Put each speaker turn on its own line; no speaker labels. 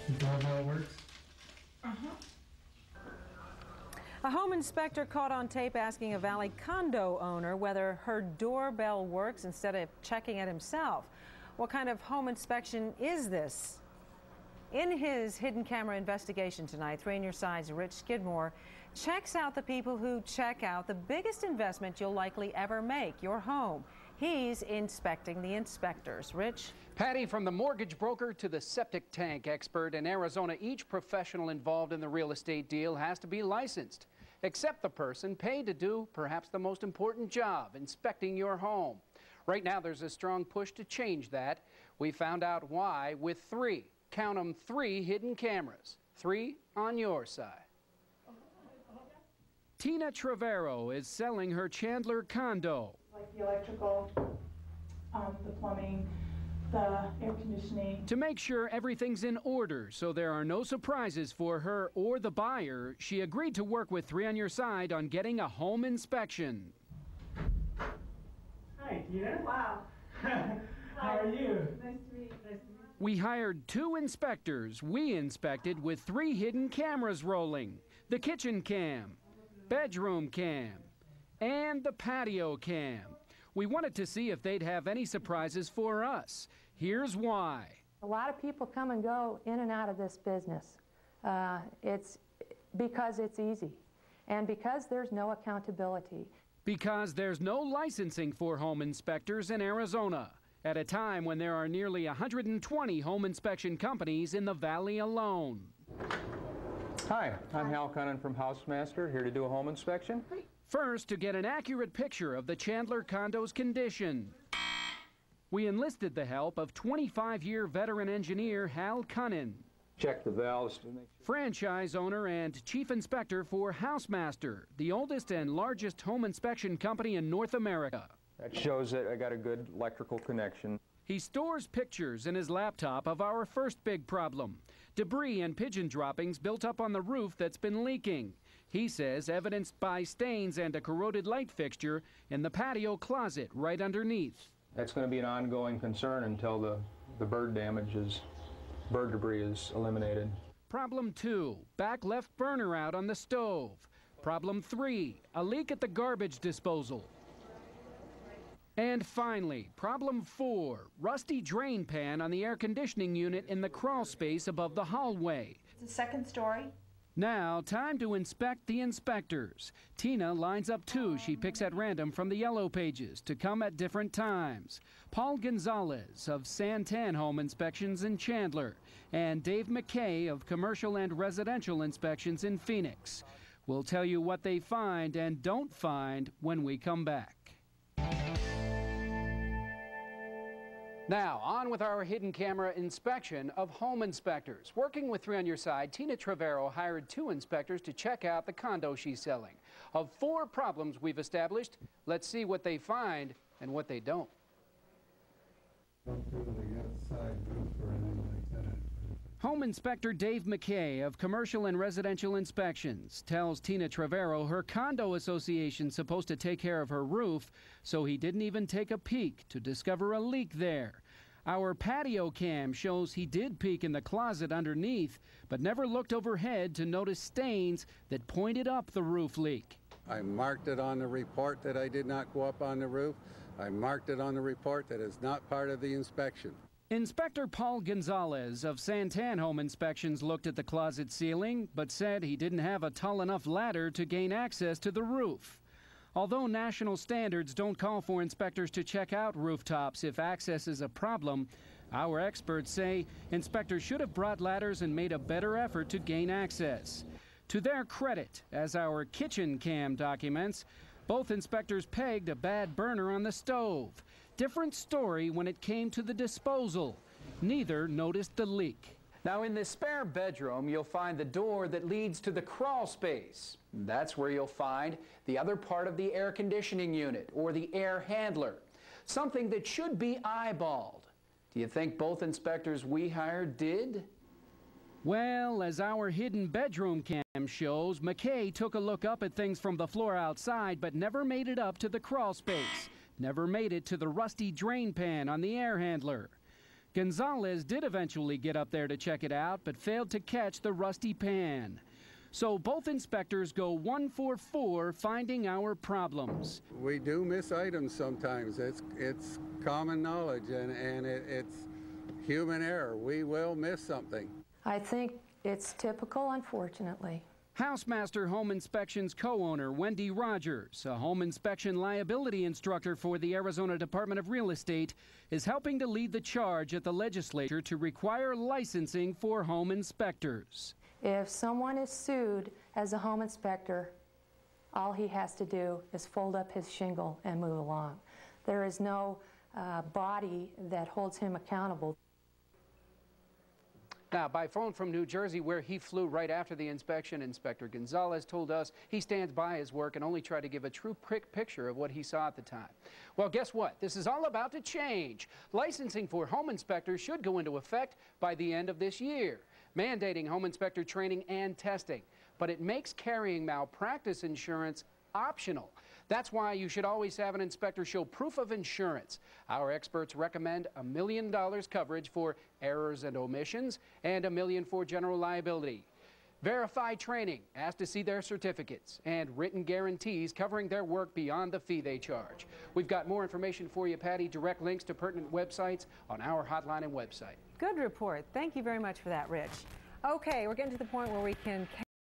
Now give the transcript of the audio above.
The doorbell works?
A home inspector caught on tape asking a Valley condo owner whether her doorbell works instead of checking it himself. What kind of home inspection is this? In his hidden camera investigation tonight, 3 on Your Side's Rich Skidmore checks out the people who check out the biggest investment you'll likely ever make, your home. He's inspecting the inspectors. Rich?
Patty, from the mortgage broker to the septic tank expert in Arizona, each professional involved in the real estate deal has to be licensed, except the person paid to do perhaps the most important job, inspecting your home. Right now, there's a strong push to change that. We found out why with 3, count them, 3 hidden cameras, 3 on your side. Tina Trevero is selling her Chandler condo.
Like the electrical, the plumbing, the air conditioning.
To make sure everything's in order so there are no surprises for her or the buyer, she agreed to work with 3 on Your Side on getting a home inspection.
Hi, Tina.
Wow.
How are you?
Nice to meet you.
We hired 2 inspectors. We inspected with 3 hidden cameras rolling. The kitchen cam, bedroom cam, and the patio cam. We wanted to see if they'd have any surprises for us. Here's why.
A lot of people come and go in and out of this business. It's because it's easy and because there's no accountability.
Because there's no licensing for home inspectors in Arizona, at a time when there are nearly 120 home inspection companies in the valley alone.
Hi, I'm Hal Cunnan from Housemaster, here to do a home inspection.
First, to get an accurate picture of the Chandler condo's condition, we enlisted the help of 25-year veteran engineer Hal Cunnan.
Check the valves to make sure.
Franchise owner and chief inspector for Housemaster, the oldest and largest home inspection company in North America.
That shows that I got a good electrical connection.
He stores pictures in his laptop of our first big problem, debris and pigeon droppings built up on the roof that's been leaking. He says evidenced by stains and a corroded light fixture in the patio closet right underneath.
That's going to be an ongoing concern until the bird debris is eliminated.
Problem 2, back left burner out on the stove. Problem 3, a leak at the garbage disposal. And finally, problem 4, rusty drain pan on the air conditioning unit in the crawl space above the hallway.
It's the 2nd story.
Now, time to inspect the inspectors. Tina lines up 2 she picks at random from the yellow pages to come at different times. Paul Gonzalez of Santan Home Inspections in Chandler and Dave McKay of Commercial and Residential Inspections in Phoenix. We'll tell you what they find and don't find when we come back. Now, on with our hidden camera inspection of home inspectors. Working with 3 on Your Side, Tina Trevero hired 2 inspectors to check out the condo she's selling. Of 4 problems we've established, let's see what they find and what they don't. Home inspector Dave McKay of Commercial and Residential Inspections tells Tina Trevero her condo association's supposed to take care of her roof, so he didn't even take a peek to discover a leak there. Our patio cam shows he did peek in the closet underneath, but never looked overhead to notice stains that pointed up the roof leak.
I marked it on the report that I did not go up on the roof. I marked it on the report that is not part of the inspection.
Inspector Paul Gonzalez of Santan Home Inspections looked at the closet ceiling, but said he didn't have a tall enough ladder to gain access to the roof. Although national standards don't call for inspectors to check out rooftops if access is a problem, our experts say inspectors should have brought ladders and made a better effort to gain access. To their credit, as our kitchen cam documents, both inspectors pegged a bad burner on the stove. Different story when it came to the disposal. Neither noticed the leak. Now, in the spare bedroom, you'll find the door that leads to the crawl space. That's where you'll find the other part of the air conditioning unit, or the air handler, something that should be eyeballed. Do you think both inspectors we hired did? Well, as our hidden bedroom cam shows, McKay took a look up at things from the floor outside, but never made it up to the crawl space. Never made it to the rusty drain pan on the air handler. Gonzalez did eventually get up there to check it out, but failed to catch the rusty pan. So both inspectors go 1 for 4 finding our problems.
We do miss items sometimes. It's common knowledge, and it's human error. We will miss something.
I think it's typical, unfortunately.
Housemaster Home Inspection's co-owner, Wendy Rogers, a home inspection liability instructor for the Arizona Department of Real Estate, is helping to lead the charge at the legislature to require licensing for home inspectors.
If someone is sued as a home inspector, all he has to do is fold up his shingle and move along. There is no body that holds him accountable.
Now, by phone from New Jersey, where he flew right after the inspection, Inspector Gonzalez told us he stands by his work and only tried to give a true picture of what he saw at the time. Well, guess what? This is all about to change. Licensing for home inspectors should go into effect by the end of this year, mandating home inspector training and testing. But it makes carrying malpractice insurance optional. That's why you should always have an inspector show proof of insurance. Our experts recommend $1 million coverage for errors and omissions and $1 million for general liability. Verified training, asked to see their certificates, and written guarantees covering their work beyond the fee they charge. We've got more information for you, Patty. Direct links to pertinent websites on our hotline and website.
Good report. Thank you very much for that, Rich. Okay, we're getting to the point where we can